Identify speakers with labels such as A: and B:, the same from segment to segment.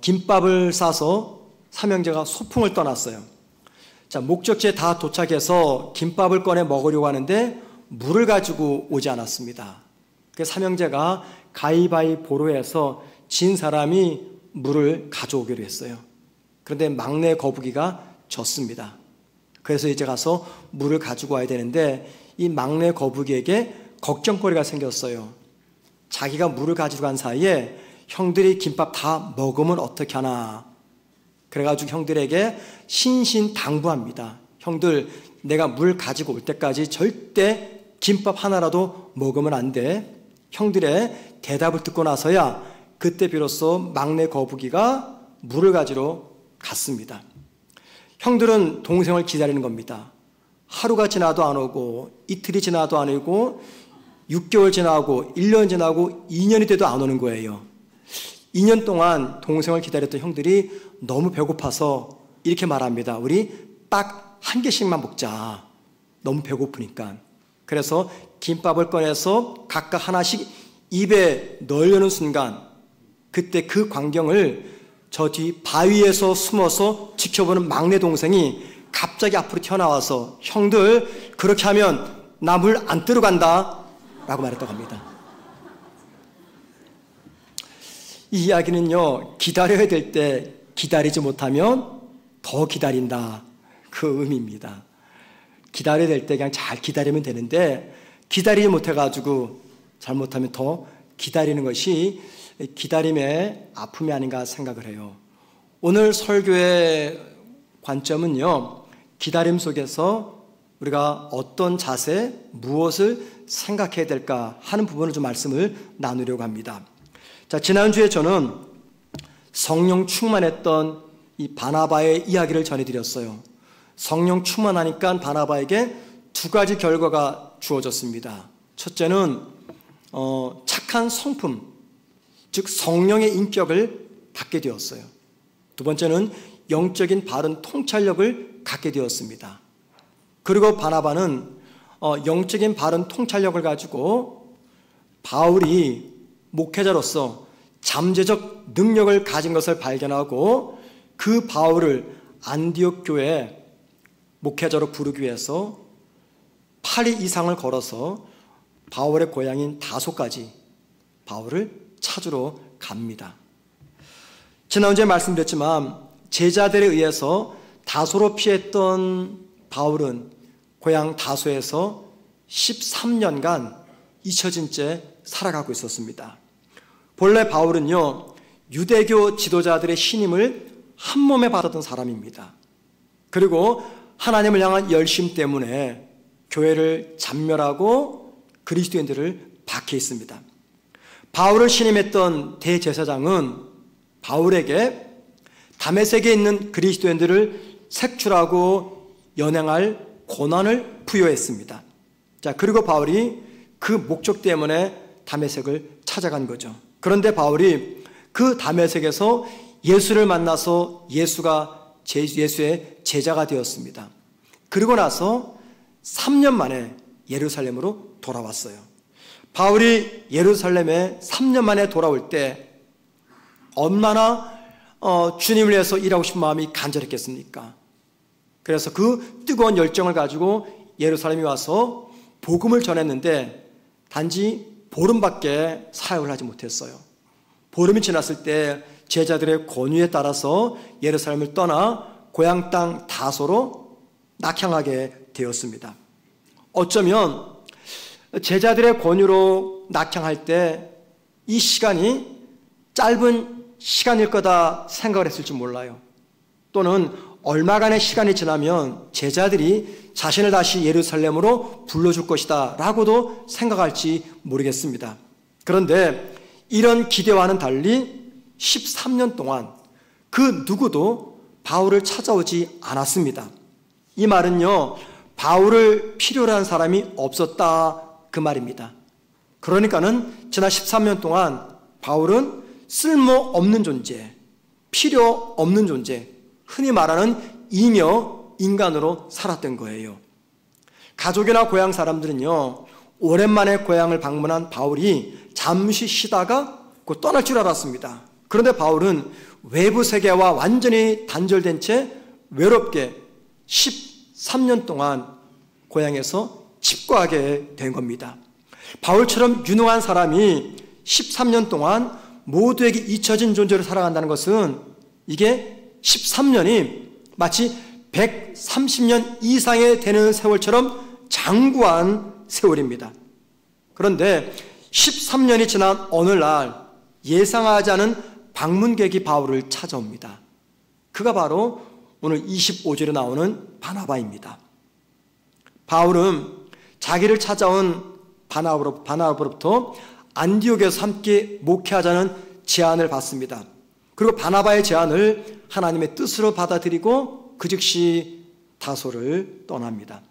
A: 김밥을 싸서 삼형제가 소풍을 떠났어요. 자, 목적지에 다 도착해서 김밥을 꺼내 먹으려고 하는데 물을 가지고 오지 않았습니다. 그래서 삼형제가 가위바위보로 해서 진 사람이 물을 가져오기로 했어요. 그런데 막내 거북이가 졌습니다. 그래서 이제 가서 물을 가지고 와야 되는데 이 막내 거북이에게 걱정거리가 생겼어요. 자기가 물을 가지고 간 사이에 형들이 김밥 다 먹으면 어떻게 하나. 그래가지고 형들에게 신신당부합니다. 형들, 내가 물 가지고 올 때까지 절대 김밥 하나라도 먹으면 안 돼. 형들의 대답을 듣고 나서야 그때 비로소 막내 거북이가 물을 가지러 갔습니다. 형들은 동생을 기다리는 겁니다. 하루가 지나도 안 오고 이틀이 지나도 안 오고 6개월 지나고 1년 지나고 2년이 돼도 안 오는 거예요. 2년 동안 동생을 기다렸던 형들이 너무 배고파서 이렇게 말합니다. 우리 딱 한 개씩만 먹자. 너무 배고프니까. 그래서 김밥을 꺼내서 각각 하나씩 입에 넣으려는 순간 그때 그 광경을 저 뒤 바위에서 숨어서 지켜보는 막내 동생이 갑자기 앞으로 튀어나와서 형들 그렇게 하면 나 물 안 뜨러 간다 라고 말했다고 합니다. 이 이야기는요, 기다려야 될 때 기다리지 못하면 더 기다린다, 그 의미입니다. 기다려야 될 때 그냥 잘 기다리면 되는데 기다리지 못해가지고 잘못하면 더 기다리는 것이 기다림의 아픔이 아닌가 생각을 해요. 오늘 설교의 관점은요, 기다림 속에서 우리가 어떤 자세, 무엇을 생각해야 될까 하는 부분을 좀 말씀을 나누려고 합니다. 자, 지난주에 저는 성령 충만했던 이 바나바의 이야기를 전해드렸어요. 성령 충만하니까 바나바에게 두 가지 결과가 주어졌습니다. 첫째는 착한 성품, 즉 성령의 인격을 갖게 되었어요. 두 번째는 영적인 바른 통찰력을 갖게 되었습니다. 그리고 바나바는 영적인 바른 통찰력을 가지고 바울이 목회자로서 잠재적 능력을 가진 것을 발견하고 그 바울을 안디옥 교회 목회자로 부르기 위해서 8리 이상을 걸어서 바울의 고향인 다소까지 바울을 찾으러 갑니다. 지난주에 말씀드렸지만 제자들에 의해서 다소로 피했던 바울은 고향 다소에서 13년간 잊혀진 채 살아가고 있었습니다. 본래 바울은요, 유대교 지도자들의 신임을 한 몸에 받았던 사람입니다. 그리고 하나님을 향한 열심 때문에 교회를 잔멸하고 그리스도인들을 박해했습니다. 바울을 신임했던 대제사장은 바울에게 다메섹에 있는 그리스도인들을 색출하고 연행할 고난을 부여했습니다. 자, 그리고 바울이 그 목적 때문에 다메섹을 찾아간 거죠. 그런데 바울이 그 다메섹에서 예수를 만나서 예수의 제자가 되었습니다. 그리고 나서 3년 만에 예루살렘으로 돌아왔어요. 바울이 예루살렘에 3년 만에 돌아올 때 얼마나 주님을 위해서 일하고 싶은 마음이 간절했겠습니까? 그래서 그 뜨거운 열정을 가지고 예루살렘에 와서 복음을 전했는데 단지 보름밖에 사역을 하지 못했어요. 보름이 지났을 때 제자들의 권유에 따라서 예루살렘을 떠나 고향 땅 다소로 낙향하게 되었습니다. 어쩌면 제자들의 권유로 낙향할 때 이 시간이 짧은 시간일 거다 생각을 했을지 몰라요. 또는 얼마간의 시간이 지나면 제자들이 자신을 다시 예루살렘으로 불러줄 것이다 라고도 생각할지 모르겠습니다. 그런데 이런 기대와는 달리 13년 동안 그 누구도 바울을 찾아오지 않았습니다. 이 말은요, 바울을 필요로 한 사람이 없었다 그 말입니다. 그러니까는 지난 13년 동안 바울은 쓸모없는 존재, 필요 없는 존재, 흔히 말하는 잉여 인간으로 살았던 거예요. 가족이나 고향 사람들은요, 오랜만에 고향을 방문한 바울이 잠시 쉬다가 곧 떠날 줄 알았습니다. 그런데 바울은 외부 세계와 완전히 단절된 채 외롭게 13년 동안 고향에서 집거하게 된 겁니다. 바울처럼 유능한 사람이 13년 동안 모두에게 잊혀진 존재로 살아간다는 것은 이게 13년이 마치 130년 이상에 되는 세월처럼 장구한 세월입니다. 그런데 13년이 지난 어느 날 예상하지 않은 방문객이 바울을 찾아옵니다. 그가 바로 오늘 25절에 나오는 바나바입니다. 바울은 자기를 찾아온 바나바로부터 안디옥에서 함께 목회하자는 제안을 받습니다. 그리고 바나바의 제안을 하나님의 뜻으로 받아들이고 그 즉시 다소를 떠납니다.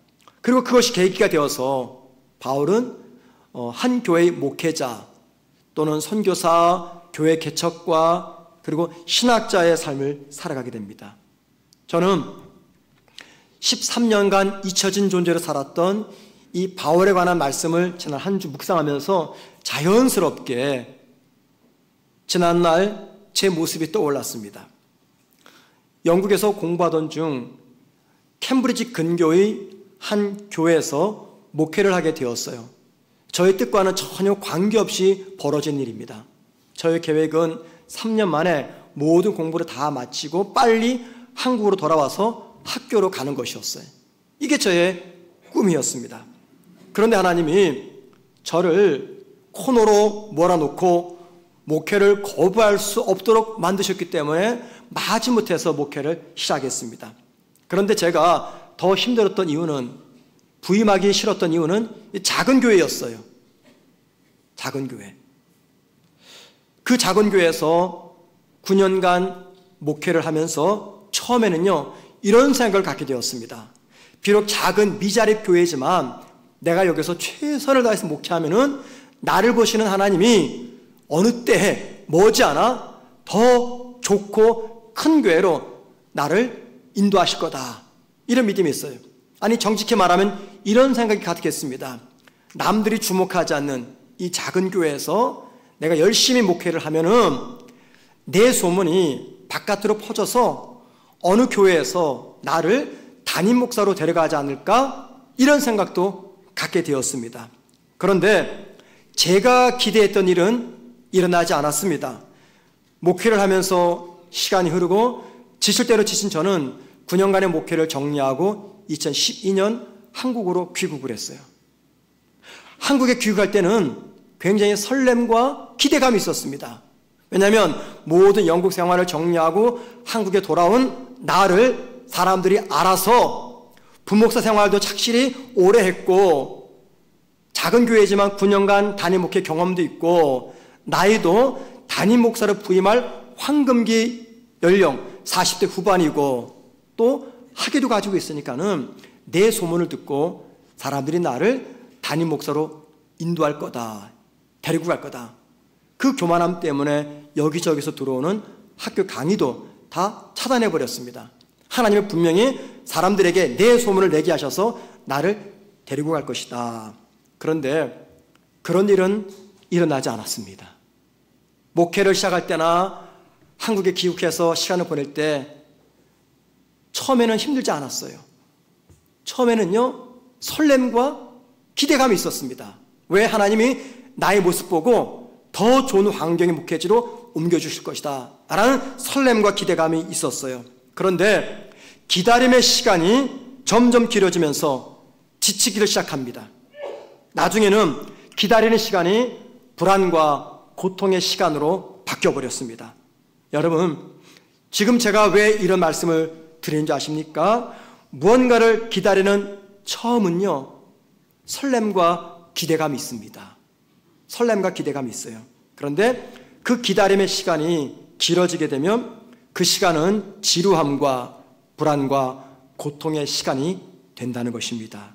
A: 그리고 그것이 계기가 되어서 바울은 한 교회의 목회자 또는 선교사, 교회 개척과 그리고 신학자의 삶을 살아가게 됩니다. 저는 13년간 잊혀진 존재로 살았던 이 바울에 관한 말씀을 지난 한 주 묵상하면서 자연스럽게 지난날 제 모습이 떠올랐습니다. 영국에서 공부하던 중 캠브리지 근교의 한 교회에서 목회를 하게 되었어요. 저의 뜻과는 전혀 관계없이 벌어진 일입니다. 저의 계획은 3년 만에 모든 공부를 다 마치고 빨리 한국으로 돌아와서 학교로 가는 것이었어요. 이게 저의 꿈이었습니다. 그런데 하나님이 저를 코너로 몰아놓고 목회를 거부할 수 없도록 만드셨기 때문에 마지못해서 목회를 시작했습니다. 그런데 제가 더 힘들었던 이유는, 부임하기 싫었던 이유는 작은 교회였어요. 작은 교회. 그 작은 교회에서 9년간 목회를 하면서 처음에는요, 이런 생각을 갖게 되었습니다. 비록 작은 미자립 교회지만 내가 여기서 최선을 다해서 목회하면은 나를 보시는 하나님이 어느 때에 머지않아 더 좋고 큰 교회로 나를 인도하실 거다. 이런 믿음이 있어요. 아니, 정직히 말하면 이런 생각이 가득했습니다. 남들이 주목하지 않는 이 작은 교회에서 내가 열심히 목회를 하면은 내 소문이 바깥으로 퍼져서 어느 교회에서 나를 담임 목사로 데려가지 않을까? 이런 생각도 갖게 되었습니다. 그런데 제가 기대했던 일은 일어나지 않았습니다. 목회를 하면서 시간이 흐르고 지칠 대로 지친 저는 9년간의 목회를 정리하고 2012년 한국으로 귀국을 했어요. 한국에 귀국할 때는 굉장히 설렘과 기대감이 있었습니다. 왜냐하면 모든 영국 생활을 정리하고 한국에 돌아온 나를 사람들이 알아서 부목사 생활도 착실히 오래 했고 작은 교회지만 9년간 담임 목회 경험도 있고 나이도 담임 목사로 부임할 황금기 연령 40대 후반이고 또 학위도 가지고 있으니까는 내 소문을 듣고 사람들이 나를 담임 목사로 인도할 거다, 데리고 갈 거다. 그 교만함 때문에 여기저기서 들어오는 학교 강의도 다 차단해 버렸습니다. 하나님은 분명히 사람들에게 내 소문을 내게 하셔서 나를 데리고 갈 것이다. 그런데 그런 일은 일어나지 않았습니다. 목회를 시작할 때나 한국에 귀국해서 시간을 보낼 때 처음에는 힘들지 않았어요. 처음에는요, 설렘과 기대감이 있었습니다. 왜? 하나님이 나의 모습 보고 더 좋은 환경의 목회지로 옮겨주실 것이다 라는 설렘과 기대감이 있었어요. 그런데 기다림의 시간이 점점 길어지면서 지치기를 시작합니다. 나중에는 기다리는 시간이 불안과 고통의 시간으로 바뀌어버렸습니다. 여러분, 지금 제가 왜 이런 말씀을 드리는 줄 아십니까? 무언가를 기다리는 처음은요, 설렘과 기대감이 있습니다. 설렘과 기대감이 있어요. 그런데 그 기다림의 시간이 길어지게 되면 그 시간은 지루함과 불안과 고통의 시간이 된다는 것입니다.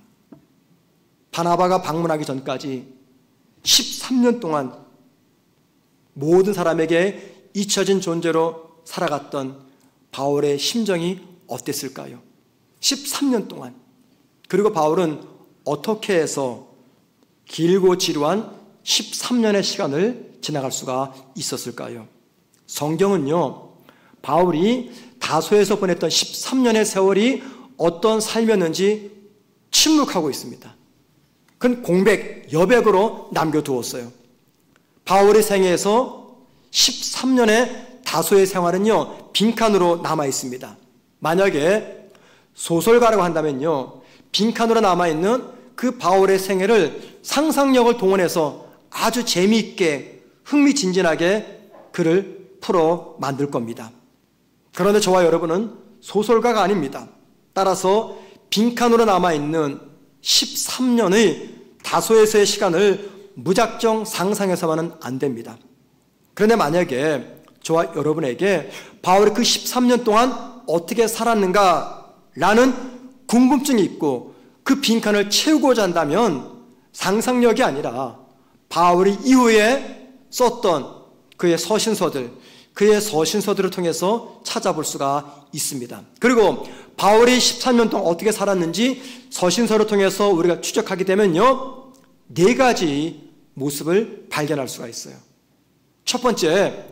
A: 바나바가 방문하기 전까지 13년 동안 모든 사람에게 잊혀진 존재로 살아갔던 바울의 심정이 어땠을까요? 13년 동안. 그리고 바울은 어떻게 해서 길고 지루한 13년의 시간을 지나갈 수가 있었을까요? 성경은요, 바울이 다소에서 보냈던 13년의 세월이 어떤 삶이었는지 침묵하고 있습니다. 그건 공백, 여백으로 남겨두었어요. 바울의 생애에서 13년의 다소의 생활은요, 빈칸으로 남아 있습니다. 만약에 소설가라고 한다면요, 빈칸으로 남아있는 그 바울의 생애를 상상력을 동원해서 아주 재미있게 흥미진진하게 글을 풀어 만들 겁니다. 그런데 저와 여러분은 소설가가 아닙니다. 따라서 빈칸으로 남아있는 13년의 다소에서의 시간을 무작정 상상해서만은 안 됩니다. 그런데 만약에 저와 여러분에게 바울이 그 13년 동안 어떻게 살았는가라는 궁금증이 있고 그 빈칸을 채우고자 한다면 상상력이 아니라 바울이 이후에 썼던 그의 서신서들을 통해서 찾아볼 수가 있습니다. 그리고 바울이 13년 동안 어떻게 살았는지 서신서를 통해서 우리가 추적하게 되면요, 4가지 모습을 발견할 수가 있어요. 첫 번째,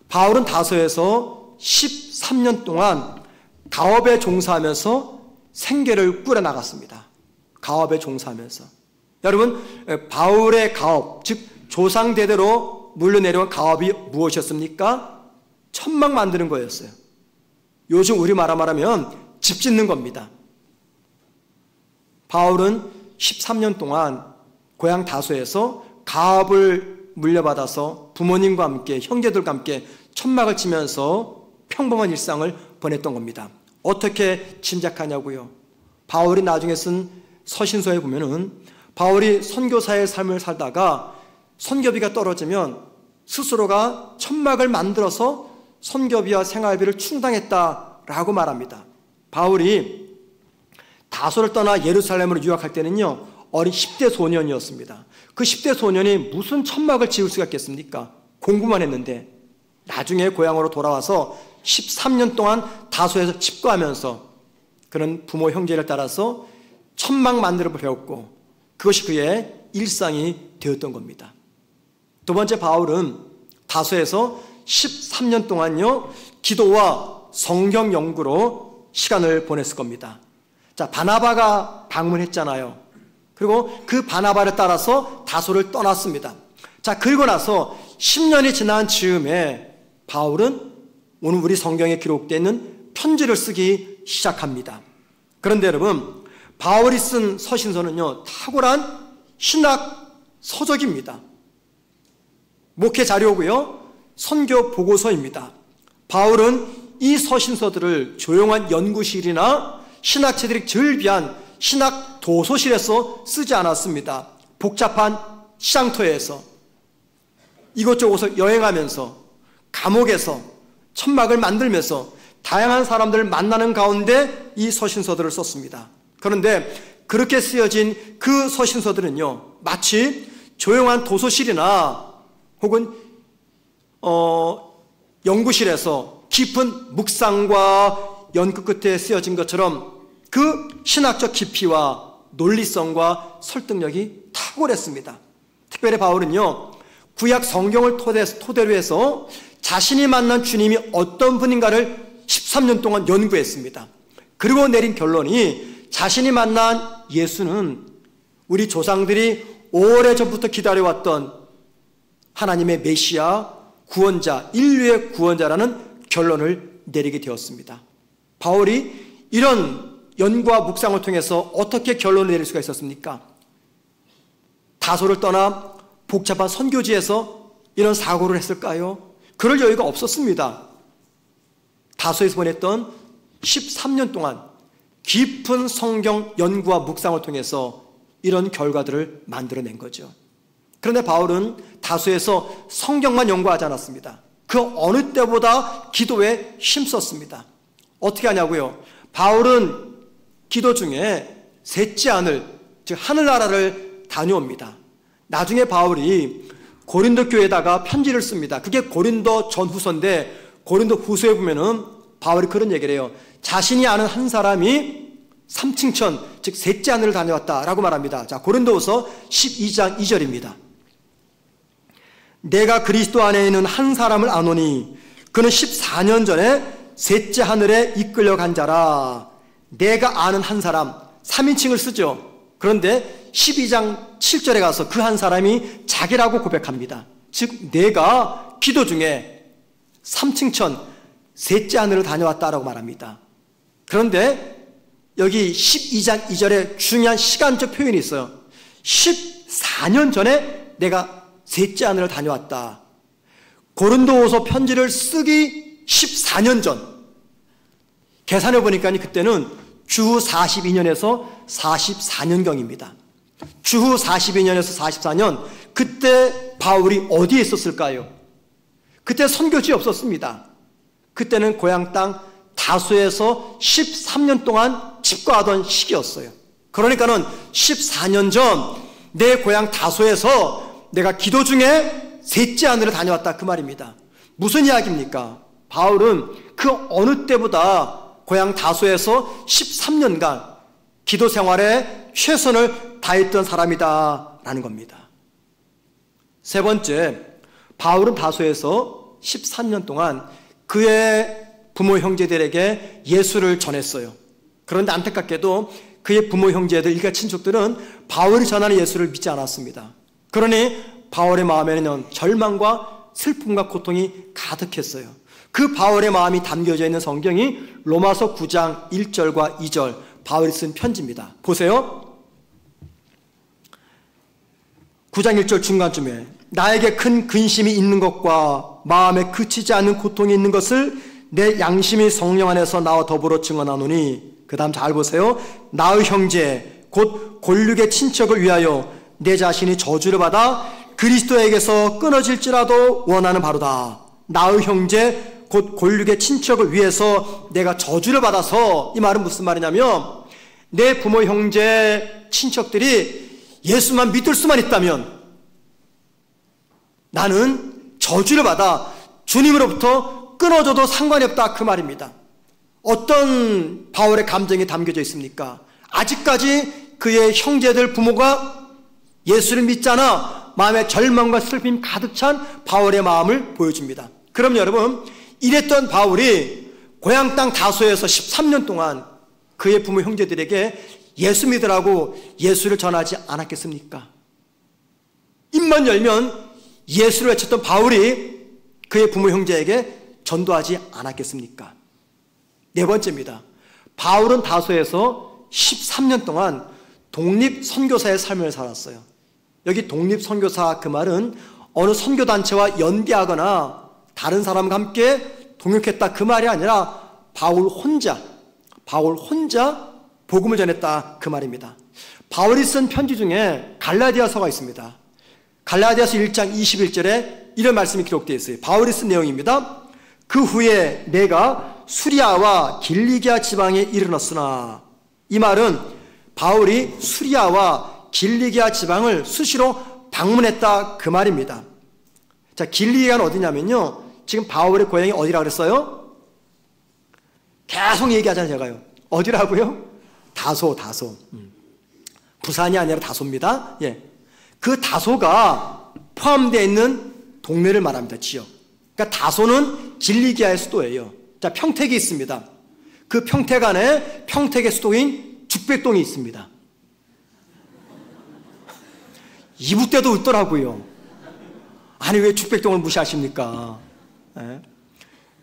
A: 바울은 다소에서 13년 동안 가업에 종사하면서 생계를 꾸려나갔습니다. 가업에 종사하면서. 여러분, 바울의 가업, 즉 조상대대로 물려내려온 가업이 무엇이었습니까? 천막 만드는 거였어요. 요즘 우리말로 말하면 집 짓는 겁니다. 바울은 13년 동안 고향 다소에서 가업을 물려받아서 부모님과 함께, 형제들과 함께 천막을 치면서 평범한 일상을 보냈던 겁니다. 어떻게 짐작하냐고요? 바울이 나중에 쓴 서신서에 보면은 바울이 선교사의 삶을 살다가 선교비가 떨어지면 스스로가 천막을 만들어서 선교비와 생활비를 충당했다라고 말합니다. 바울이 다소를 떠나 예루살렘으로 유학할 때는요, 어린 10대 소년이었습니다. 그 10대 소년이 무슨 천막을 지을 수가 있겠습니까? 공부만 했는데 나중에 고향으로 돌아와서 13년 동안 다소에서 집거하면서 그런 부모 형제를 따라서 천막 만들어 배웠고 그것이 그의 일상이 되었던 겁니다. 두 번째, 바울은 다소에서 13년 동안요, 기도와 성경 연구로 시간을 보냈을 겁니다. 자, 바나바가 방문했잖아요. 그리고 그 바나바를 따라서 다소를 떠났습니다. 자, 그리고 나서 10년이 지난 즈음에 바울은 오늘 우리 성경에 기록되어 있는 편지를 쓰기 시작합니다. 그런데 여러분, 바울이 쓴 서신서는요, 탁월한 신학 서적입니다. 목회 자료고요, 선교 보고서입니다. 바울은 이 서신서들을 조용한 연구실이나 신학자들이 즐비한 신학 도서실에서 쓰지 않았습니다. 복잡한 시장터에서, 이곳저곳을 여행하면서, 감옥에서, 천막을 만들면서 다양한 사람들을 만나는 가운데 이 서신서들을 썼습니다. 그런데 그렇게 쓰여진 그 서신서들은요, 마치 조용한 도서실이나 혹은 연구실에서 깊은 묵상과 연구 끝에 쓰여진 것처럼 그 신학적 깊이와 논리성과 설득력이 탁월했습니다. 특별히 바울은요, 구약 성경을 토대로 해서 자신이 만난 주님이 어떤 분인가를 13년 동안 연구했습니다. 그리고 내린 결론이 자신이 만난 예수는 우리 조상들이 오래전부터 기다려왔던 하나님의 메시아, 구원자, 인류의 구원자라는 결론을 내리게 되었습니다. 바울이 이런 연구와 묵상을 통해서 어떻게 결론을 내릴 수가 있었습니까? 다소를 떠나 복잡한 선교지에서 이런 사고를 했을까요? 그럴 여유가 없었습니다. 다소에서 보냈던 13년 동안 깊은 성경 연구와 묵상을 통해서 이런 결과들을 만들어낸 거죠. 그런데 바울은 다소에서 성경만 연구하지 않았습니다. 그 어느 때보다 기도에 힘썼습니다. 어떻게 하냐고요? 바울은 기도 중에 셋째 하늘, 즉 하늘나라를 다녀옵니다. 나중에 바울이 고린도 교회에다가 편지를 씁니다. 그게 고린도 전후서인데 고린도 후서에 보면은 바울이 그런 얘기를 해요. 자신이 아는 한 사람이 삼층천, 즉 셋째 하늘을 다녀왔다라고 말합니다. 자, 고린도후서 12장 2절입니다. 내가 그리스도 안에 있는 한 사람을 아노니 그는 14년 전에 셋째 하늘에 이끌려간 자라. 내가 아는 한 사람, 3인칭을 쓰죠. 그런데 12장 7절에 가서 그 한 사람이 자기라고 고백합니다. 즉 내가 기도 중에 3층천 셋째 하늘을 다녀왔다라고 말합니다. 그런데 여기 12장 2절에 중요한 시간적 표현이 있어요. 14년 전에 내가 셋째 하늘을 다녀왔다. 고린도후서 편지를 쓰기 14년 전. 계산해 보니까 그때는 주후 42년에서 44년경입니다. 주후 42년에서 44년, 그때 바울이 어디에 있었을까요? 그때 선교지 없었습니다. 그때는 고향 땅 다소에서 13년 동안 집거하던 시기였어요. 그러니까는 14년 전 내 고향 다소에서 내가 기도 중에 셋째 하늘을 다녀왔다 그 말입니다. 무슨 이야기입니까? 바울은 그 어느 때보다 고향 다소에서 13년간 기도 생활에 최선을 다했던 사람이다라는 겁니다. 세 번째, 바울은 다소에서 13년 동안 그의 부모 형제들에게 예수를 전했어요. 그런데 안타깝게도 그의 부모 형제들, 일가 친척들은 바울이 전하는 예수를 믿지 않았습니다. 그러니 바울의 마음에는 절망과 슬픔과 고통이 가득했어요. 그 바울의 마음이 담겨져 있는 성경이 로마서 9장 1절과 2절 바울이 쓴 편지입니다. 보세요. 9장 1절 중간쯤에 나에게 큰 근심이 있는 것과 마음에 그치지 않는 고통이 있는 것을 내 양심이 성령 안에서 나와 더불어 증언하노니, 그 다음 잘 보세요. 나의 형제 곧 골육의 친척을 위하여 내 자신이 저주를 받아 그리스도에게서 끊어질지라도 원하는 바로다. 나의 형제 곧 골육의 친척을 위해서 내가 저주를 받아서, 이 말은 무슨 말이냐면 내 부모 형제 친척들이 예수만 믿을 수만 있다면 나는 저주를 받아 주님으로부터 끊어져도 상관이 없다 그 말입니다. 어떤 바울의 감정이 담겨져 있습니까? 아직까지 그의 형제들 부모가 예수를 믿지 않아 마음에 절망과 슬픔이 가득 찬 바울의 마음을 보여줍니다. 그럼 여러분, 이랬던 바울이 고향 땅 다소에서 13년 동안 그의 부모 형제들에게 예수 믿으라고 예수를 전하지 않았겠습니까? 입만 열면 예수를 외쳤던 바울이 그의 부모 형제에게 전도하지 않았겠습니까? 네 번째입니다. 바울은 다소에서 13년 동안 독립선교사의 삶을 살았어요. 여기 독립선교사 그 말은 어느 선교단체와 연대하거나 다른 사람과 함께 동역했다 그 말이 아니라 바울 혼자 복음을 전했다 그 말입니다. 바울이 쓴 편지 중에 갈라디아서가 있습니다. 갈라디아서 1장 21절에 이런 말씀이 기록되어 있어요. 바울이 쓴 내용입니다. 그 후에 내가 수리아와 길리기아 지방에 이르렀으나, 이 말은 바울이 수리아와 길리기아 지방을 수시로 방문했다 그 말입니다. 자, 길리기아는 어디냐면요, 지금 바울의 고향이 어디라고 그랬어요? 계속 얘기하잖아요 제가요. 어디라고요? 다소. 부산이 아니라 다소입니다. 예. 그 다소가 포함되어 있는 동네를 말합니다. 지역. 그러니까 다소는 길리기아의 수도예요. 자, 평택이 있습니다. 그 평택 안에 평택의 수도인 죽백동이 있습니다. 이부 때도 웃더라고요. 아니 왜 죽백동을 무시하십니까? 예.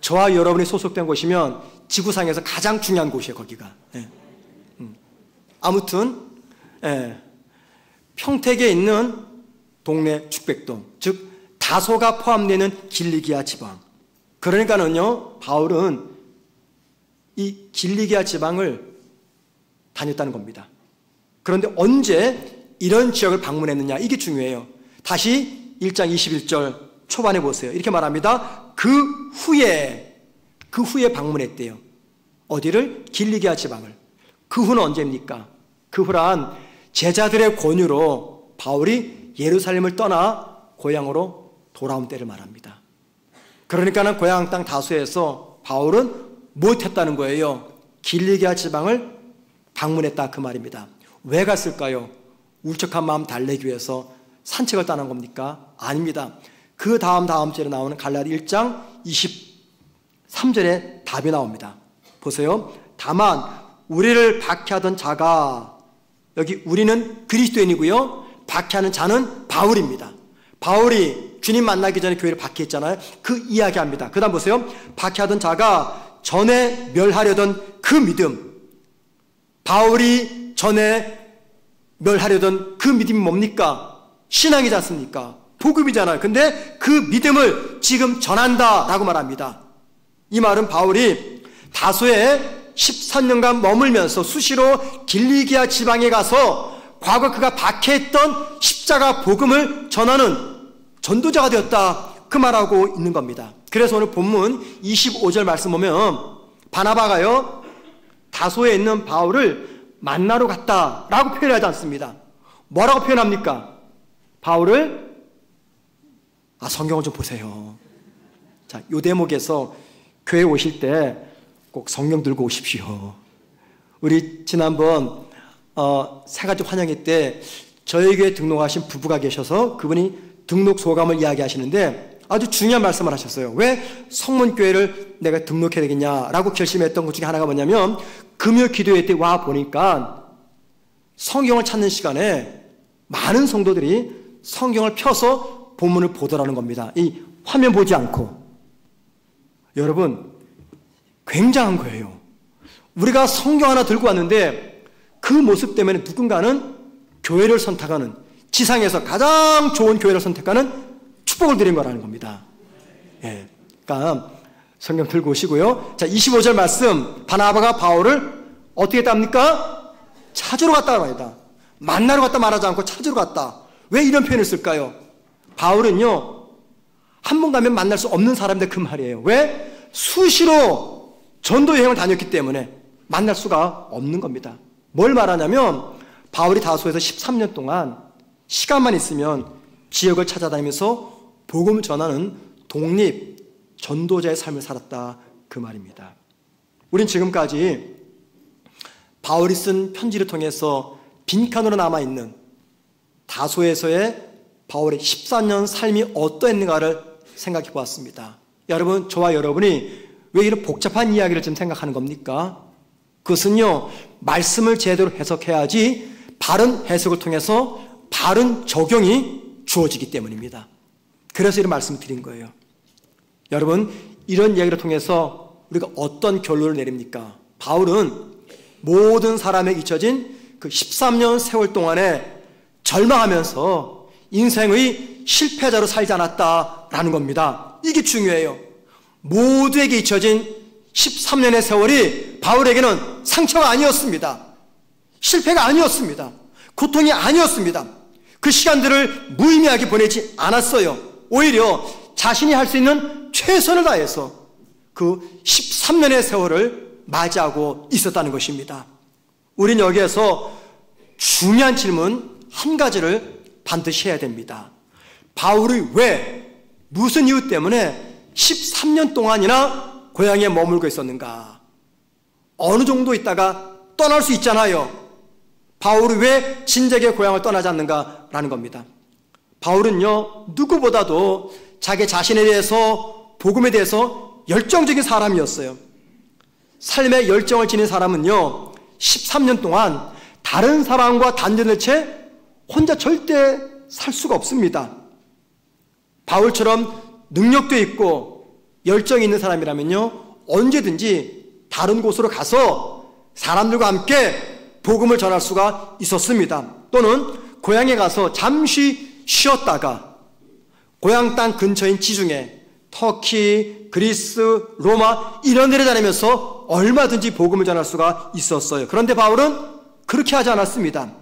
A: 저와 여러분이 소속된 곳이면 지구상에서 가장 중요한 곳이에요. 거기가. 예. 아무튼 평택에 있는 동네 죽백동, 즉 다소가 포함되는 길리기아 지방. 그러니까는요, 바울은 이 길리기아 지방을 다녔다는 겁니다. 그런데 언제 이런 지역을 방문했느냐, 이게 중요해요. 다시 1장 21절 초반에 보세요. 이렇게 말합니다. 그 후에 방문했대요. 어디를? 길리기아 지방을. 그 후는 언제입니까? 그 후란 제자들의 권유로 바울이 예루살렘을 떠나 고향으로 돌아온 때를 말합니다. 그러니까는 고향 땅 다소에서 바울은 못했다는 거예요. 길리기아 지방을 방문했다 그 말입니다. 왜 갔을까요? 울적한 마음 달래기 위해서 산책을 떠난 겁니까? 아닙니다. 그 다음 절에 나오는 갈라디 1장 23절에 답이 나옵니다. 보세요. 다만 우리를 박해하던 자가, 여기 우리는 그리스도인이고요, 박해하는 자는 바울입니다. 바울이 주님 만나기 전에 교회를 박해했잖아요. 그 이야기합니다. 그 다음 보세요. 박해하던 자가 전에 멸하려던 그 믿음, 바울이 전에 멸하려던 그 믿음이 뭡니까? 신앙이지 않습니까? 복음이잖아요. 근데 그 믿음을 지금 전한다 라고 말합니다. 이 말은 바울이 다소에 13년간 머물면서 수시로 길리기아 지방에 가서 과거 그가 박해했던 십자가 복음을 전하는 전도자가 되었다, 그 말하고 있는 겁니다. 그래서 오늘 본문 25절 말씀 보면 바나바가요 다소에 있는 바울을 만나러 갔다라고 표현하지 않습니다. 뭐라고 표현합니까? 바울을, 성경을 좀 보세요. 자, 요 대목에서 교회 오실 때 꼭 성경 들고 오십시오. 우리 지난번 새가족 환영회 때 저희 교회 등록하신 부부가 계셔서 그분이 등록 소감을 이야기하시는데 아주 중요한 말씀을 하셨어요. 왜 성문교회를 내가 등록해야 되겠냐라고 결심했던 것 중에 하나가 뭐냐면, 금요 기도회 때 와 보니까 성경을 찾는 시간에 많은 성도들이 성경을 펴서 본문을 보더라는 겁니다. 이 화면 보지 않고. 여러분, 굉장한 거예요. 우리가 성경 하나 들고 왔는데 그 모습 때문에 누군가는 교회를 선택하는, 지상에서 가장 좋은 교회를 선택하는 축복을 드린 거라는 겁니다. 예. 그러니까 성경 들고 오시고요. 자, 25절 말씀, 바나바가 바울을 어떻게 했답니까? 찾으러 갔다 말이다. 만나러 갔다 말하지 않고 찾으러 갔다. 왜 이런 표현을 쓸까요? 바울은요, 한 번 가면 만날 수 없는 사람인데 그 말이에요. 왜? 수시로 전도 여행을 다녔기 때문에 만날 수가 없는 겁니다. 뭘 말하냐면, 바울이 다소에서 13년 동안 시간만 있으면 지역을 찾아다니면서 복음을 전하는 독립 전도자의 삶을 살았다, 그 말입니다. 우린 지금까지 바울이 쓴 편지를 통해서 빈칸으로 남아있는 다소에서의 바울의 14년 삶이 어떠했는가를 생각해 보았습니다. 여러분, 저와 여러분이 왜 이런 복잡한 이야기를 지금 생각하는 겁니까? 그것은요, 말씀을 제대로 해석해야지 바른 해석을 통해서 바른 적용이 주어지기 때문입니다. 그래서 이런 말씀을 드린 거예요. 여러분, 이런 이야기를 통해서 우리가 어떤 결론을 내립니까? 바울은 모든 사람에 잊혀진 그 13년 세월 동안에 절망하면서 인생의 실패자로 살지 않았다라는 겁니다. 이게 중요해요. 모두에게 잊혀진 13년의 세월이 바울에게는 상처가 아니었습니다. 실패가 아니었습니다. 고통이 아니었습니다. 그 시간들을 무의미하게 보내지 않았어요. 오히려 자신이 할 수 있는 최선을 다해서 그 13년의 세월을 맞이하고 있었다는 것입니다. 우린 여기에서 중요한 질문 한 가지를 반드시 해야 됩니다. 바울이 왜, 무슨 이유 때문에 13년 동안이나 고향에 머물고 있었는가? 어느 정도 있다가 떠날 수 있잖아요. 바울이 왜 진작에 고향을 떠나지 않는가라는 겁니다. 바울은요, 누구보다도 자기 자신에 대해서, 복음에 대해서 열정적인 사람이었어요. 삶의 열정을 지닌 사람은요, 13년 동안 다른 사람과 단절된 채 혼자 절대 살 수가 없습니다. 바울처럼 능력도 있고 열정이 있는 사람이라면요, 언제든지 다른 곳으로 가서 사람들과 함께 복음을 전할 수가 있었습니다. 또는 고향에 가서 잠시 쉬었다가 고향 땅 근처인 지중해, 터키, 그리스, 로마 이런 데를 다니면서 얼마든지 복음을 전할 수가 있었어요. 그런데 바울은 그렇게 하지 않았습니다.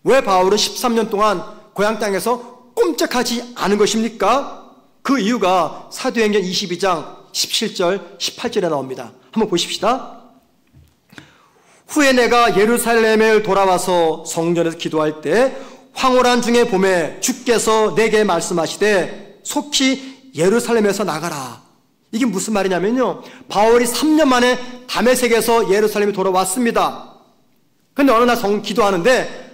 A: 왜 바울은 13년 동안 고향 땅에서 꼼짝하지 않은 것입니까? 그 이유가 사도행전 22장 17절, 18절에 나옵니다. 한번 보십시다. 후에 내가 예루살렘에 돌아와서 성전에서 기도할 때 황홀한 중에 봄에 주께서 내게 말씀하시되 속히 예루살렘에서 나가라. 이게 무슨 말이냐면요, 바울이 3년 만에 다메섹에서 예루살렘에 돌아왔습니다. 그런데 어느 날 기도하는데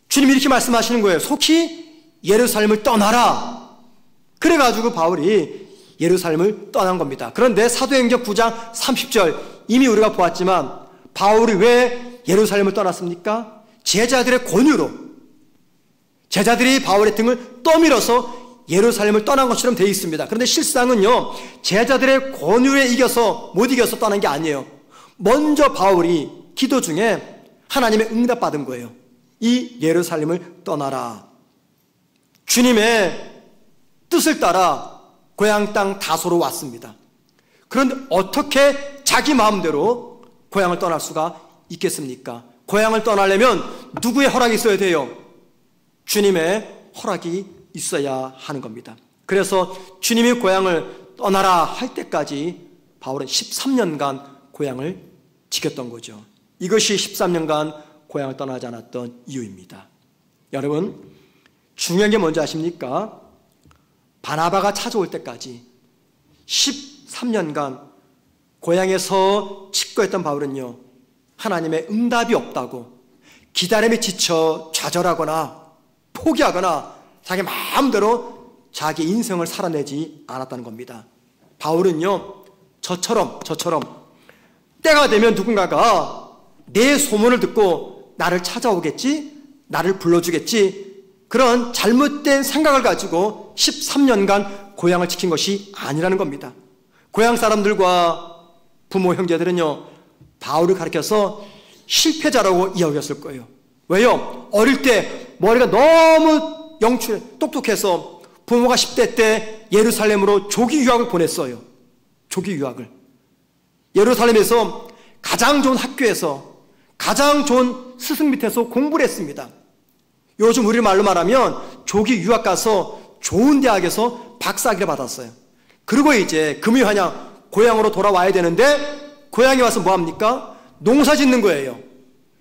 A: 주님이 이렇게 말씀하시는 거예요. 속히 예루살렘을 떠나라. 그래가지고 바울이 예루살렘을 떠난 겁니다. 그런데 사도행전 9장 30절 이미 우리가 보았지만 바울이 왜 예루살렘을 떠났습니까? 제자들의 권유로, 제자들이 바울의 등을 떠밀어서 예루살렘을 떠난 것처럼 되어 있습니다. 그런데 실상은요, 제자들의 권유에 못 이겨서 떠난 게 아니에요. 먼저 바울이 기도 중에 하나님의 응답받은 거예요. 이 예루살렘을 떠나라. 주님의 뜻을 따라 고향 땅 다소로 왔습니다. 그런데 어떻게 자기 마음대로 고향을 떠날 수가 있겠습니까? 고향을 떠나려면 누구의 허락이 있어야 돼요? 주님의 허락이 있어야 하는 겁니다. 그래서 주님이 고향을 떠나라 할 때까지 바울은 13년간 고향을 지켰던 거죠. 이것이 13년간 고향을 떠나지 않았던 이유입니다. 여러분, 중요한 게 뭔지 아십니까? 바나바가 찾아올 때까지 13년간 고향에서 직거했던 바울은요, 하나님의 응답이 없다고 기다림에 지쳐 좌절하거나 포기하거나 자기 마음대로 자기 인생을 살아내지 않았다는 겁니다. 바울은요, 저처럼 때가 되면 누군가가 내 소문을 듣고 나를 찾아오겠지, 나를 불러주겠지, 그런 잘못된 생각을 가지고 13년간 고향을 지킨 것이 아니라는 겁니다. 고향 사람들과 부모 형제들은요, 바울을 가리켜서 실패자라고 이야기했을 거예요. 왜요? 어릴 때 머리가 너무 똑똑해서 부모가 10대 때 예루살렘으로 조기 유학을 보냈어요. 조기 유학을. 예루살렘에서 가장 좋은 학교에서 가장 좋은 스승 밑에서 공부를 했습니다. 요즘 우리 말로 말하면 조기 유학 가서 좋은 대학에서 박사학위를 받았어요. 그리고 이제 금유한양 고향으로 돌아와야 되는데 고향에 와서 뭐합니까? 농사 짓는 거예요.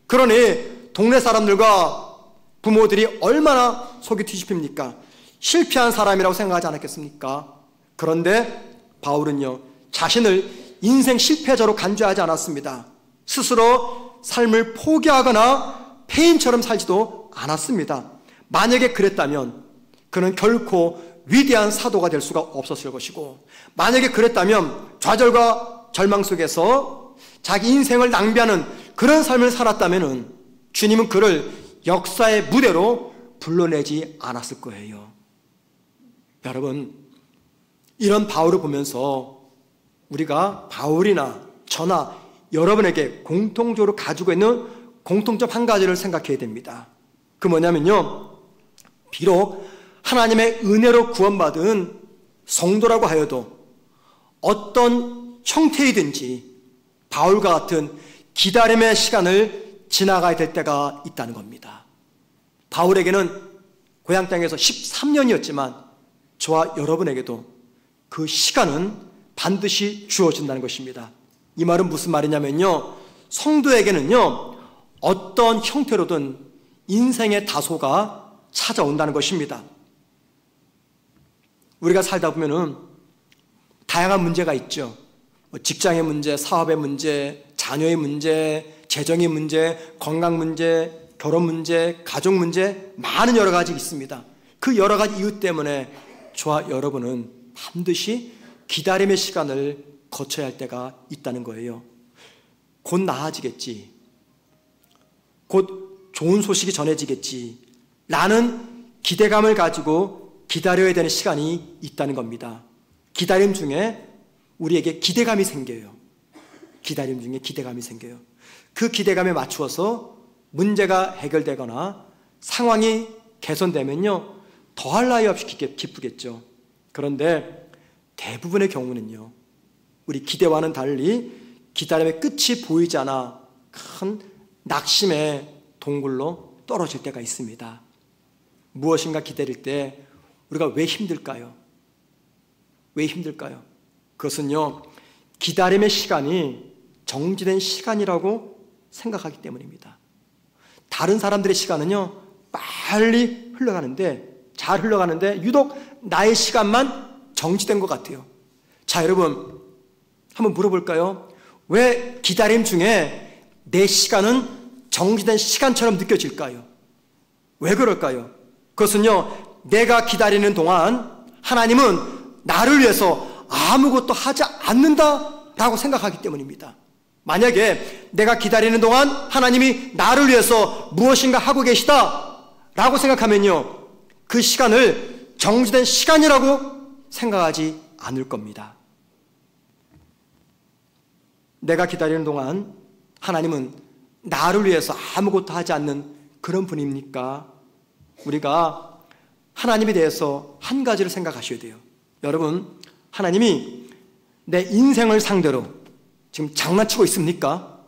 A: 그러니 동네 사람들과 부모들이 얼마나 속이 뒤집힙니까? 실패한 사람이라고 생각하지 않았겠습니까? 그런데 바울은요, 자신을 인생 실패자로 간주하지 않았습니다. 스스로 삶을 포기하거나 폐인처럼 살지도 않았습니다. 만약에 그랬다면 그는 결코 위대한 사도가 될 수가 없었을 것이고, 만약에 그랬다면 좌절과 절망 속에서 자기 인생을 낭비하는 그런 삶을 살았다면 주님은 그를 역사의 무대로 불러내지 않았을 거예요. 여러분, 이런 바울을 보면서 우리가 바울이나 저나 여러분에게 공통적으로 가지고 있는 공통점 한 가지를 생각해야 됩니다. 그 뭐냐면요, 비록 하나님의 은혜로 구원받은 성도라고 하여도 어떤 형태이든지 바울과 같은 기다림의 시간을 지나가야 될 때가 있다는 겁니다. 바울에게는 고향 땅에서 13년이었지만 저와 여러분에게도 그 시간은 반드시 주어진다는 것입니다. 이 말은 무슨 말이냐면요, 성도에게는요, 어떤 형태로든 인생의 다소가 찾아온다는 것입니다. 우리가 살다 보면은 다양한 문제가 있죠. 직장의 문제, 사업의 문제, 자녀의 문제, 재정의 문제, 건강 문제, 결혼 문제, 가족 문제, 많은 여러 가지 있습니다. 그 여러 가지 이유 때문에 저와 여러분은 반드시 기다림의 시간을 거쳐야 할 때가 있다는 거예요. 곧 나아지겠지, 곧 좋은 소식이 전해지겠지 라는 기대감을 가지고 기다려야 되는 시간이 있다는 겁니다. 기다림 중에 우리에게 기대감이 생겨요. 기다림 중에 기대감이 생겨요. 그 기대감에 맞추어서 문제가 해결되거나 상황이 개선되면요, 더할 나위 없이 기쁘겠죠. 그런데 대부분의 경우는요, 우리 기대와는 달리 기다림의 끝이 보이지 않아 큰 낙심의 동굴로 떨어질 때가 있습니다. 무엇인가 기다릴 때 우리가 왜 힘들까요? 왜 힘들까요? 그것은요, 기다림의 시간이 정지된 시간이라고 생각하기 때문입니다. 다른 사람들의 시간은요, 빨리 흘러가는데, 잘 흘러가는데 유독 나의 시간만 정지된 것 같아요. 자, 여러분 한번 물어볼까요? 왜 기다림 중에 내 시간은 정지된 시간처럼 느껴질까요? 왜 그럴까요? 그것은요, 내가 기다리는 동안 하나님은 나를 위해서 아무것도 하지 않는다라고 생각하기 때문입니다. 만약에 내가 기다리는 동안 하나님이 나를 위해서 무엇인가 하고 계시다라고 생각하면요, 그 시간을 정지된 시간이라고 생각하지 않을 겁니다. 내가 기다리는 동안 하나님은 나를 위해서 아무것도 하지 않는 그런 분입니까? 우리가 하나님에 대해서 한 가지를 생각하셔야 돼요. 여러분, 하나님이 내 인생을 상대로 지금 장난치고 있습니까?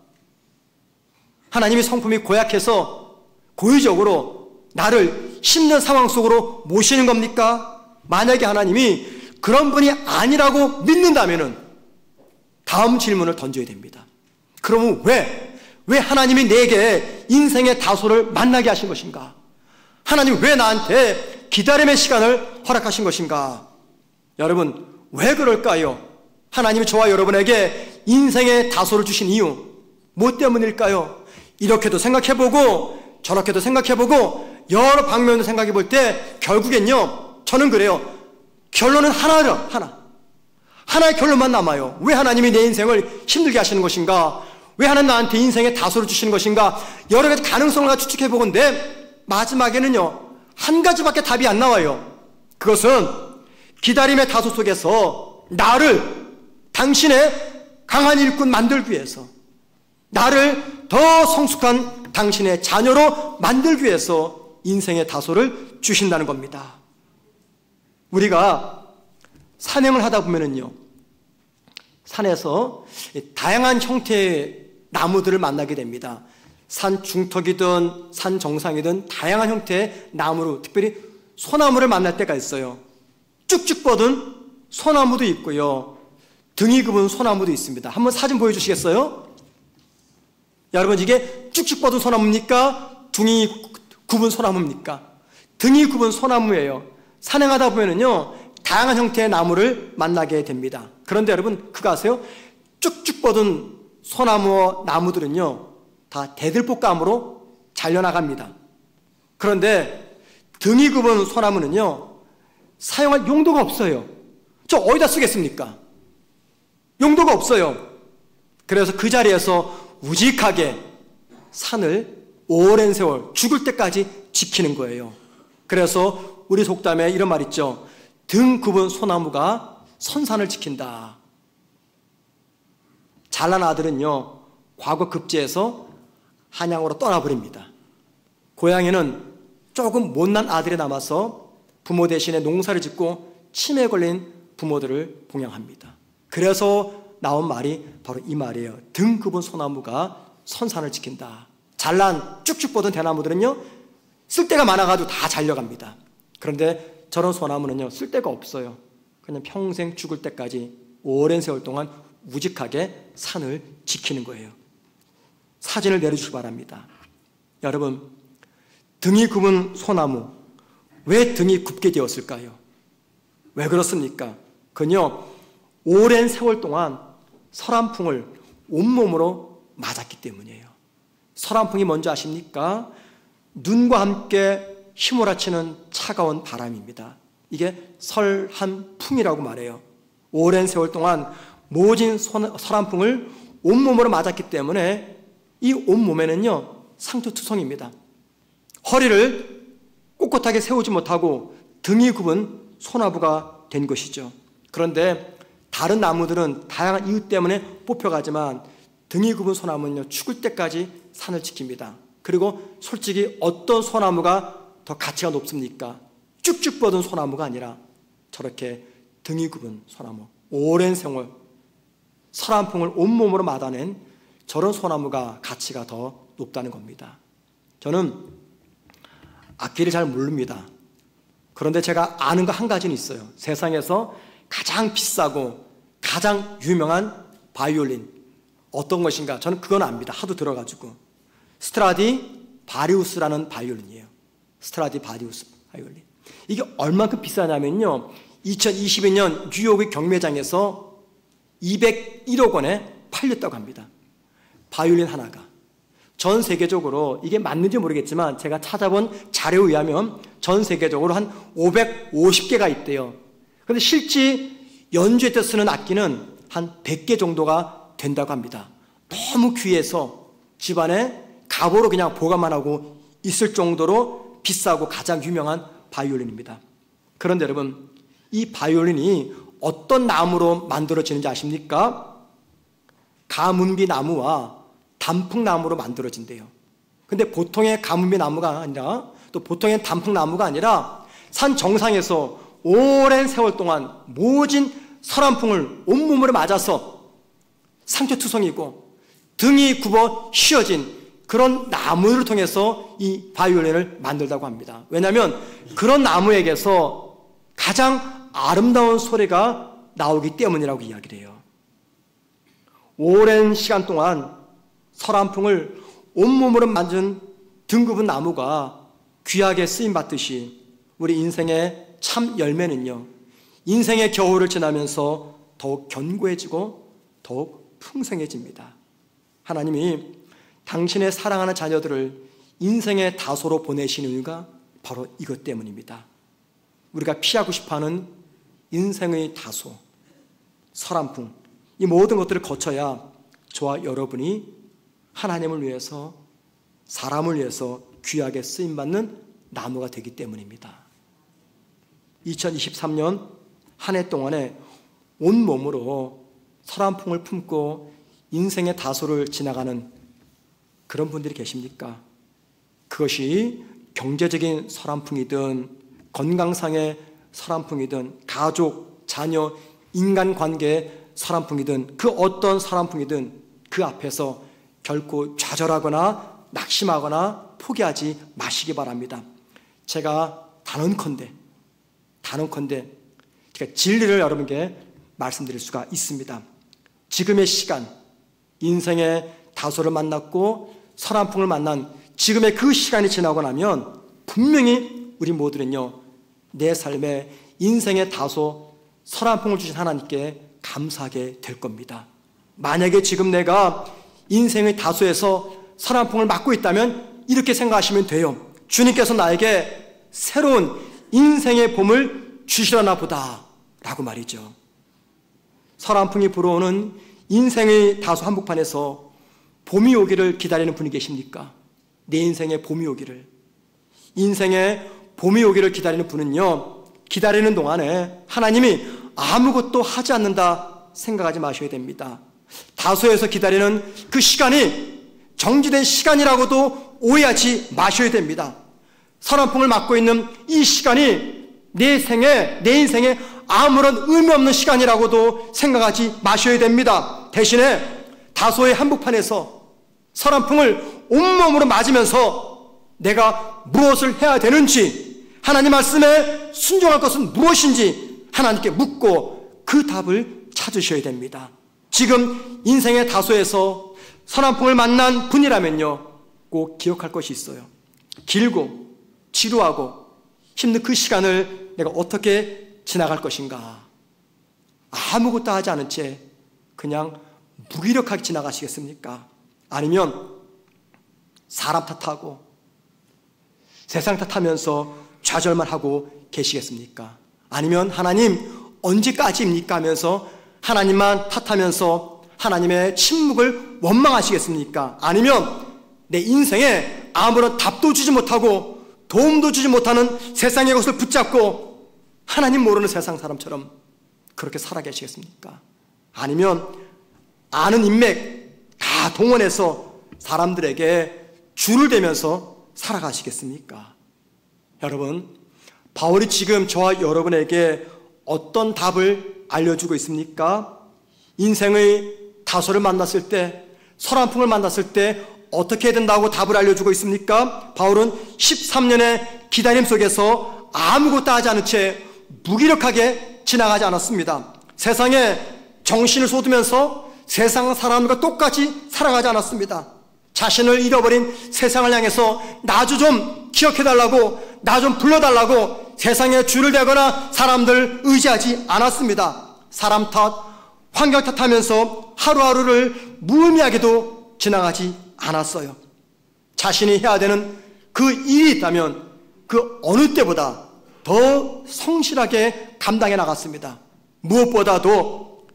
A: 하나님이 성품이 고약해서 고의적으로 나를 힘든 상황 속으로 모시는 겁니까? 만약에 하나님이 그런 분이 아니라고 믿는다면 다음 질문을 던져야 됩니다. 그러면 왜 하나님이 내게 인생의 다소를 만나게 하신 것인가? 하나님 왜 나한테 기다림의 시간을 허락하신 것인가? 여러분, 왜 그럴까요? 하나님이 저와 여러분에게 인생의 다소를 주신 이유 뭐 때문일까요? 이렇게도 생각해보고 저렇게도 생각해보고 여러 방면으로 생각해볼 때 결국엔요, 저는 그래요. 결론은 하나죠. 하나의 결론만 남아요. 왜 하나님이 내 인생을 힘들게 하시는 것인가? 왜 하나님 나한테 인생의 다소를 주시는 것인가? 여러 가지 가능성을 추측해보건데 마지막에는요, 한 가지밖에 답이 안 나와요. 그것은 기다림의 다소 속에서 나를 당신의 강한 일꾼 만들기 위해서, 나를 더 성숙한 당신의 자녀로 만들기 위해서 인생의 다소를 주신다는 겁니다. 우리가 산행을 하다 보면은요, 산에서 다양한 형태의 나무들을 만나게 됩니다. 산 중턱이든 산 정상이든 다양한 형태의 나무로, 특별히 소나무를 만날 때가 있어요. 쭉쭉 뻗은 소나무도 있고요, 등이 굽은 소나무도 있습니다. 한번 사진 보여주시겠어요? 여러분, 이게 쭉쭉 뻗은 소나무입니까? 등이 굽은 소나무입니까? 등이 굽은 소나무예요. 산행하다 보면은요, 다양한 형태의 나무를 만나게 됩니다. 그런데 여러분, 그거 아세요? 쭉쭉 뻗은 소나무 나무들은요, 다 대들보감으로 잘려나갑니다. 그런데 등이 굽은 소나무는요, 사용할 용도가 없어요. 저 어디다 쓰겠습니까? 용도가 없어요. 그래서 그 자리에서 우직하게 산을 오랜 세월, 죽을 때까지 지키는 거예요. 그래서 우리 속담에 이런 말 있죠. 등 굽은 소나무가 선산을 지킨다. 잘난 아들은요, 과거 급제해서 한양으로 떠나버립니다. 고향에는 조금 못난 아들이 남아서 부모 대신에 농사를 짓고 치매에 걸린 부모들을 봉양합니다. 그래서 나온 말이 바로 이 말이에요. 등 굽은 소나무가 선산을 지킨다. 잘난 쭉쭉 뻗은 대나무들은요, 쓸데가 많아가지고 다 잘려갑니다. 그런데 저런 소나무는요, 쓸데가 없어요. 그냥 평생 죽을 때까지 오랜 세월 동안 우직하게 산을 지키는 거예요. 사진을 내려주시기 바랍니다. 여러분, 등이 굽은 소나무, 왜 등이 굽게 되었을까요? 왜 그렇습니까? 그는요, 오랜 세월 동안 서람풍을 온몸으로 맞았기 때문이에요. 서람풍이 뭔지 아십니까? 눈과 함께 휘몰아치는 차가운 바람입니다. 이게 설한풍이라고 말해요. 오랜 세월 동안 모진 서람풍을 온몸으로 맞았기 때문에 이 온몸에는요, 상처투성입니다. 허리를 꼿꼿하게 세우지 못하고 등이 굽은 소나무가 된 것이죠. 그런데 다른 나무들은 다양한 이유 때문에 뽑혀가지만 등이 굽은 소나무는요, 죽을 때까지 산을 지킵니다. 그리고 솔직히 어떤 소나무가 더 가치가 높습니까? 쭉쭉 뻗은 소나무가 아니라 저렇게 등이 굽은 소나무, 오랜 세월 서람풍을 온몸으로 맞아낸 저런 소나무가 가치가 더 높다는 겁니다. 저는 악기를 잘 모릅니다. 그런데 제가 아는 거 한 가지는 있어요. 세상에서 가장 비싸고 가장 유명한 바이올린 어떤 것인가? 저는 그건 압니다. 하도 들어가지고. 스트라디바리우스라는 바이올린이에요. 스트라디바리우스 바이올린. 이게 얼만큼 비싸냐면요, 2022년 뉴욕의 경매장에서 201억 원에 팔렸다고 합니다. 바이올린 하나가. 전 세계적으로 이게 맞는지 모르겠지만 제가 찾아본 자료에 의하면 전 세계적으로 한 550개가 있대요. 그런데 실제 연주회 때 쓰는 악기는 한 100개 정도가 된다고 합니다. 너무 귀해서 집안에 갑오로 그냥 보관만 하고 있을 정도로 비싸고 가장 유명한 바이올린입니다. 그런데 여러분, 이 바이올린이 어떤 나무로 만들어지는지 아십니까? 가문비 나무와 단풍나무로 만들어진대요. 근데 보통의 가문비 나무가 아니라, 또 보통의 단풍나무가 아니라 산 정상에서 오랜 세월 동안 모진 설한풍을 온몸으로 맞아서 상처투성이고 등이 굽어 휘어진 그런 나무를 통해서 이 바이올린을 만들다고 합니다. 왜냐하면 그런 나무에게서 가장 아름다운 소리가 나오기 때문이라고 이야기를 해요. 오랜 시간 동안 설한풍을 온몸으로 만든 등급은 나무가 귀하게 쓰임받듯이 우리 인생의 참 열매는요, 인생의 겨울을 지나면서 더욱 견고해지고 더욱 풍성해집니다. 하나님이 당신의 사랑하는 자녀들을 인생의 다소로 보내신 이유가 바로 이것 때문입니다. 우리가 피하고 싶어하는 인생의 다소, 설한풍, 이 모든 것들을 거쳐야 저와 여러분이 하나님을 위해서, 사람을 위해서 귀하게 쓰임받는 나무가 되기 때문입니다. 2023년 한 해 동안에 온몸으로 설한풍을 품고 인생의 다소를 지나가는 그런 분들이 계십니까? 그것이 경제적인 설한풍이든 건강상의 설한풍이든 가족, 자녀, 인간관계의 설한풍이든 그 어떤 설한풍이든 그 앞에서 결코 좌절하거나 낙심하거나 포기하지 마시기 바랍니다. 제가 단언컨대 제가 진리를 여러분께 말씀드릴 수가 있습니다. 지금의 시간, 인생의 다소를 만났고 설한풍을 만난 지금의 그 시간이 지나고 나면 분명히 우리 모두는요, 내 삶에 인생의 다소 설한풍을 주신 하나님께 감사하게 될 겁니다. 만약에 지금 내가 인생의 다소에서 설한풍을 맞고 있다면 이렇게 생각하시면 돼요. 주님께서 나에게 새로운 인생의 봄을 주시려나 보다 라고 말이죠. 설한풍이 불어오는 인생의 다소 한복판에서 봄이 오기를 기다리는 분이 계십니까? 내 인생의 봄이 오기를. 인생의 봄이 오기를 기다리는 분은요, 기다리는 동안에 하나님이 아무것도 하지 않는다 생각하지 마셔야 됩니다. 다소에서 기다리는 그 시간이 정지된 시간이라고도 오해하지 마셔야 됩니다. 설한풍을 맞고 있는 이 시간이 내 인생에 아무런 의미 없는 시간이라고도 생각하지 마셔야 됩니다. 대신에 다소의 한복판에서 설한풍을 온몸으로 맞으면서 내가 무엇을 해야 되는지, 하나님 말씀에 순종할 것은 무엇인지 하나님께 묻고 그 답을 찾으셔야 됩니다. 지금 인생의 다소에서 설한풍을 만난 분이라면요, 꼭 기억할 것이 있어요. 길고 지루하고 힘든 그 시간을 내가 어떻게 지나갈 것인가. 아무것도 하지 않은 채 그냥 무기력하게 지나가시겠습니까? 아니면 사람 탓하고 세상 탓하면서 좌절만 하고 계시겠습니까? 아니면 하나님 언제까지입니까? 하면서 하나님만 탓하면서 하나님의 침묵을 원망하시겠습니까? 아니면 내 인생에 아무런 답도 주지 못하고 도움도 주지 못하는 세상의 것을 붙잡고 하나님 모르는 세상 사람처럼 그렇게 살아 계시겠습니까? 아니면 아는 인맥 다 동원해서 사람들에게 줄을 대면서 살아가시겠습니까? 여러분, 바울이 지금 저와 여러분에게 어떤 답을 알려주고 있습니까? 인생의 다소를 만났을 때, 설한풍을 만났을 때 어떻게 해야 된다고 답을 알려주고 있습니까? 바울은 13년의 기다림 속에서 아무것도 하지 않은 채 무기력하게 지나가지 않았습니다. 세상에 정신을 쏟으면서 세상 사람과 똑같이 살아가지 않았습니다. 자신을 잃어버린 세상을 향해서 나 좀 기억해달라고, 나 좀 불러달라고 세상에 줄을 대거나 사람들 의지하지 않았습니다. 사람 탓, 환경 탓하면서 하루하루를 무의미하게도 지나가지 않았어요. 자신이 해야 되는 그 일이 있다면 그 어느 때보다 더 성실하게 감당해 나갔습니다. 무엇보다도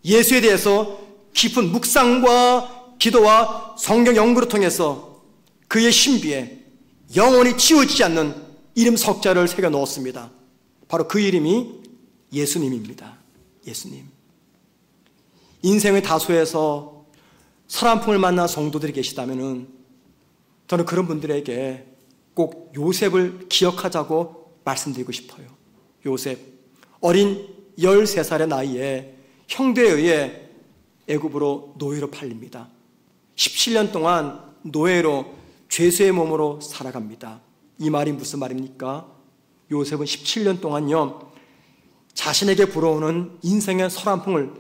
A: 예수에 대해서 깊은 묵상과 기도와 성경 연구를 통해서 그의 신비에 영원히 지워지지 않는 이름 석자를 새겨 넣었습니다. 바로 그 이름이 예수님입니다. 예수님. 인생의 다소에서 서람풍을 만난 성도들이 계시다면 저는 그런 분들에게 꼭 요셉을 기억하자고 말씀드리고 싶어요. 요셉, 어린 13살의 나이에 형제에 의해 애굽으로 노예로 팔립니다. 17년 동안 노예로 죄수의 몸으로 살아갑니다. 이 말이 무슨 말입니까? 요셉은 17년 동안요, 자신에게 불어오는 인생의 서람풍을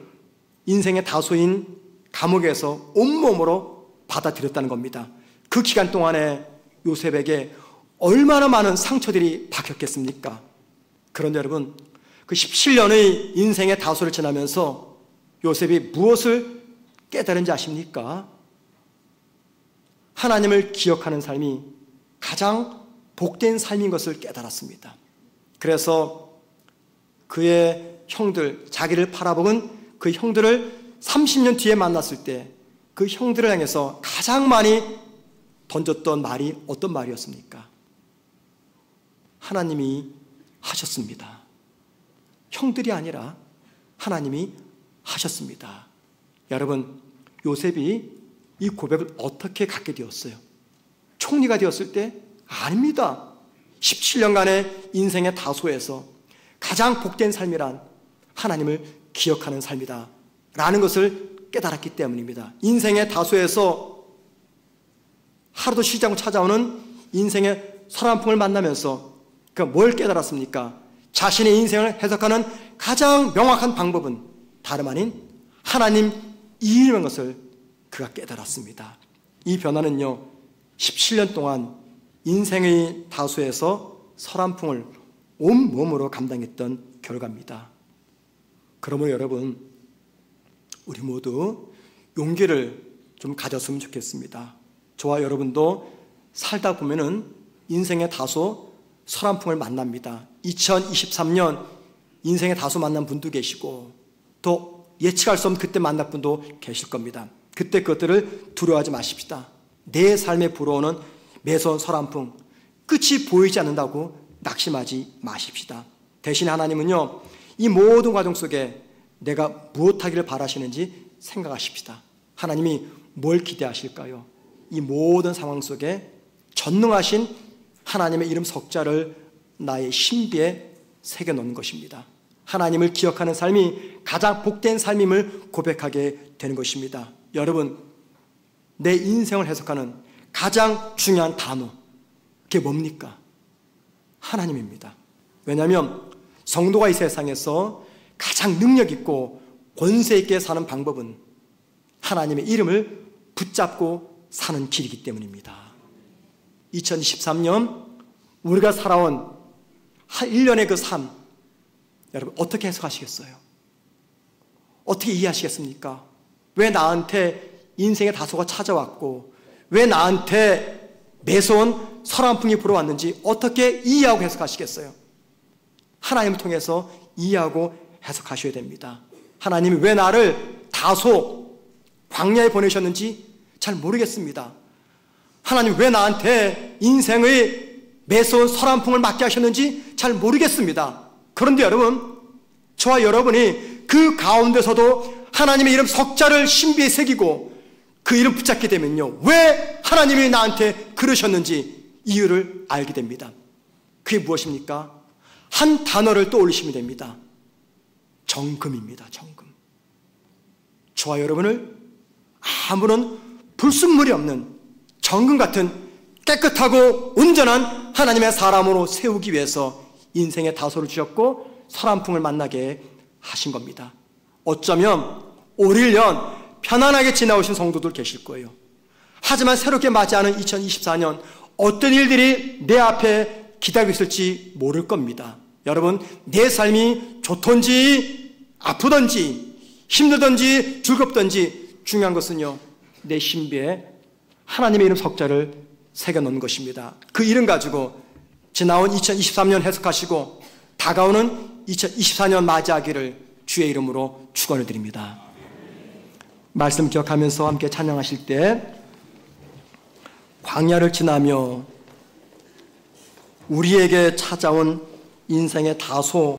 A: 인생의 다소인 감옥에서 온몸으로 받아들였다는 겁니다. 그 기간 동안에 요셉에게 얼마나 많은 상처들이 박혔겠습니까? 그런데 여러분, 그 17년의 인생의 다소를 지나면서 요셉이 무엇을 깨달은지 아십니까? 하나님을 기억하는 삶이 가장 복된 삶인 것을 깨달았습니다. 그래서 그의 형들, 자기를 팔아먹은 그 형들을 30년 뒤에 만났을 때 그 형들을 향해서 가장 많이 던졌던 말이 어떤 말이었습니까? 하나님이 하셨습니다. 형들이 아니라 하나님이 하셨습니다. 여러분, 요셉이 이 고백을 어떻게 갖게 되었어요? 총리가 되었을 때? 아닙니다. 17년간의 인생의 다소에서 가장 복된 삶이란 하나님을 기억하는 삶이다 라는 것을 깨달았기 때문입니다. 인생의 다소에서 하루도 쉬지 않고 찾아오는 인생의 서람풍을 만나면서 뭘 깨달았습니까? 자신의 인생을 해석하는 가장 명확한 방법은 다름 아닌 하나님 이름인 것을 그가 깨달았습니다. 이 변화는요, 17년 동안 인생의 다소에서 서람풍을 온몸으로 감당했던 결과입니다. 그러므로 여러분, 우리 모두 용기를 좀 가졌으면 좋겠습니다. 저와 여러분도 살다 보면은 인생의 다소 서람풍을 만납니다. 2023년 인생의 다소 만난 분도 계시고 또 예측할 수 없는 그때 만날 분도 계실 겁니다. 그때 그것들을 두려워하지 마십시다. 내 삶에 불어오는 매서운 서람풍, 끝이 보이지 않는다고 낙심하지 마십시다. 대신 하나님은요, 이 모든 과정 속에 내가 무엇하기를 바라시는지 생각하십시다. 하나님이 뭘 기대하실까요? 이 모든 상황 속에 전능하신 하나님의 이름 석자를 나의 신비에 새겨놓는 것입니다. 하나님을 기억하는 삶이 가장 복된 삶임을 고백하게 되는 것입니다. 여러분, 내 인생을 해석하는 가장 중요한 단어, 그게 뭡니까? 하나님입니다. 왜냐하면 성도가 이 세상에서 가장 능력 있고 권세 있게 사는 방법은 하나님의 이름을 붙잡고 사는 길이기 때문입니다. 2023년 우리가 살아온 1년의 그 삶, 여러분 어떻게 해석하시겠어요? 어떻게 이해하시겠습니까? 왜 나한테 인생의 다소가 찾아왔고 왜 나한테 매서운 서람풍이 불어왔는지 어떻게 이해하고 해석하시겠어요? 하나님을 통해서 이해하고 해석하셔야 됩니다. 하나님이 왜 나를 다소 광야에 보내셨는지 잘 모르겠습니다. 하나님 왜 나한테 인생의 매서운 서람풍을 맞게 하셨는지 잘 모르겠습니다. 그런데 여러분, 저와 여러분이 그 가운데서도 하나님의 이름 석자를 신비에 새기고 그 이름 붙잡게 되면요, 왜 하나님이 나한테 그러셨는지 이유를 알게 됩니다. 그게 무엇입니까? 한 단어를 떠올리시면 됩니다. 정금입니다. 정금. 저와 여러분을 아무런 불순물이 없는 정금 같은 깨끗하고 온전한 하나님의 사람으로 세우기 위해서 인생의 다소를 주셨고 서람풍을 만나게 하신 겁니다. 어쩌면 올 1년 편안하게 지나오신 성도들 계실 거예요. 하지만 새롭게 맞이하는 2024년 어떤 일들이 내 앞에 기다리고 있을지 모를 겁니다. 여러분, 내 삶이 좋던지 아프던지 힘들던지 즐겁던지 중요한 것은요, 내 신비에 하나님의 이름 석자를 새겨놓는 것입니다. 그 이름 가지고 지나온 2023년 해석하시고 다가오는 2024년 맞이하기를 주의 이름으로 축원을 드립니다. 말씀 기억하면서 함께 찬양하실 때 광야를 지나며 우리에게 찾아온 인생의 다소